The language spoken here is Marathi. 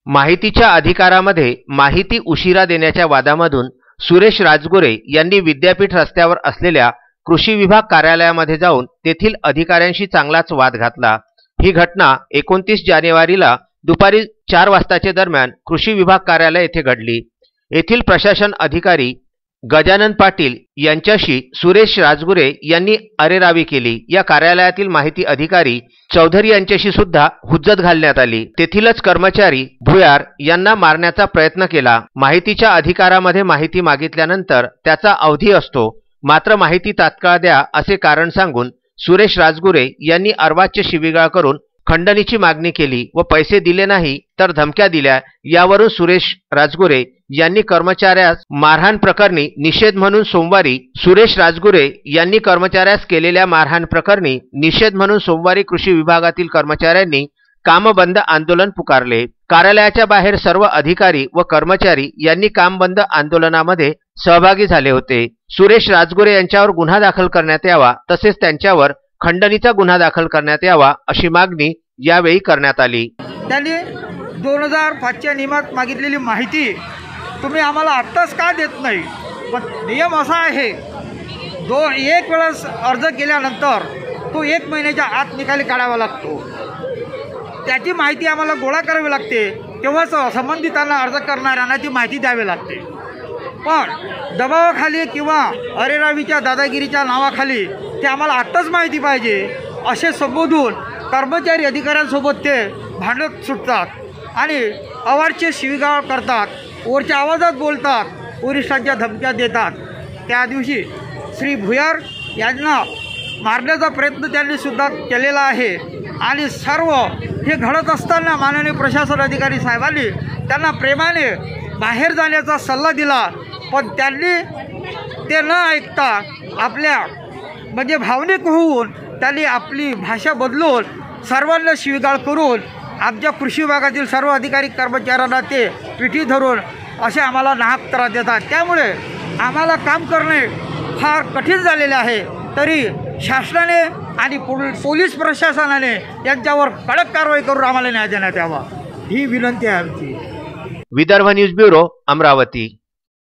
माहितीच्या अधिकारामध्ये माहिती उशिरा देण्याच्या वादामधून सुरेश राजगुरे यांनी विद्यापीठ रस्त्यावर असलेल्या कृषी विभाग कार्यालयामध्ये जाऊन तेथील अधिकाऱ्यांशी चांगलाच वाद घातला। ही घटना 29 जानेवारीला दुपारी 4 वाजताच्या दरम्यान कृषी विभाग कार्यालय येथे घडली। येथील प्रशासन अधिकारी गजानन पाटील यांच्याशी सुरेश राजगुरे यांनी अरेरावी केली। या कार्यालयातील माहिती अधिकारी चौधरी यांच्याशी सुद्धा हुज्जत घालण्यात आली। तेथीलच कर्मचारी भुयार यांना मारण्याचा प्रयत्न केला। माहितीच्या अधिकारामध्ये माहिती मागितल्यानंतर त्याचा अवधी असतो, मात्र माहिती तात्काळ द्या असे कारण सांगून सुरेश राजगुरे यांनी अर्वाच्य शिवीगाळ करून खंडणीची मागणी केली व पैसे दिले नाही तर धमक्या दिल्या। यावरून सुरेश राजगुरे यांनी कर्मचाऱ्यास मारहाण प्रकरणी निषेध म्हणून सोमवारी कृषी विभागातील कर्मचाऱ्यांनी काम बंद आंदोलन पुकारले। कार्यालयाच्या बाहेर सर्व अधिकारी व कर्मचारी यांनी काम बंद आंदोलनामध्ये सहभागी झाले होते। सुरेश राजगुरे यांच्यावर गुन्हा दाखल करण्यात यावा तसेच त्यांच्यावर खंडणीचा गुन्हा दाखल करण्यात यावा अशी मागणी यावेळी करण्यात आली। त्यांनी 2005च्या नियमात मागितलेली माहिती तुम्ही आम्हाला आत्ताच का देत नाही? पण नियम असा आहे, एक वेळेस अर्ज केल्यानंतर तो 1 महिन्याच्या आत निकाली काढावा लागतो। त्याची माहिती आम्हाला गोळा करावी लागते, तेव्हाच संबंधितांना अर्ज करणाऱ्यांना ती माहिती द्यावी लागते। पण दबावाखाली किंवा अरेरावीच्या दादागिरीच्या नावाखाली ते आम्हाला आत्ताच माहिती पाहिजे असे संबोधून कर्मचारी अधिकाऱ्यांसोबत ते भांडत सुटतात आणि अवाच्य शिवीगाळ करतात, वरच्या आवाजात बोलतात, वरिष्ठांच्या धमक्या देतात। त्या दिवशी श्री भुयार यांना मारण्याचा प्रयत्न त्यांनी सुद्धा केलेला आहे आणि सर्व हे घडत असताना माननीय प्रशासन अधिकारी साहेबांनी त्यांना प्रेमाने बाहेर जाण्याचा सल्ला दिला, पण त्यांनी ते न ऐकता आपल्या भावनिक होऊन त्यांनी आपली भाषा बदलून सर्वांना शिवीगाळ करून आमच्या कृषी विभागातील सर्व अधिकारी कर्मचाऱ्यांना ते पिठी धरून असे आम्हाला नाहक त्रास देतात। त्यामुळे आम्हाला काम करणे फार कठीण झालेले आहे। तरी शासनाने आणि पोलीस प्रशासनाने यांच्यावर कडक कारवाई करून आम्हाला न्याय देण्यात यावा ही विनंती आहे आमची। Vidarbha news bureau, Amravati.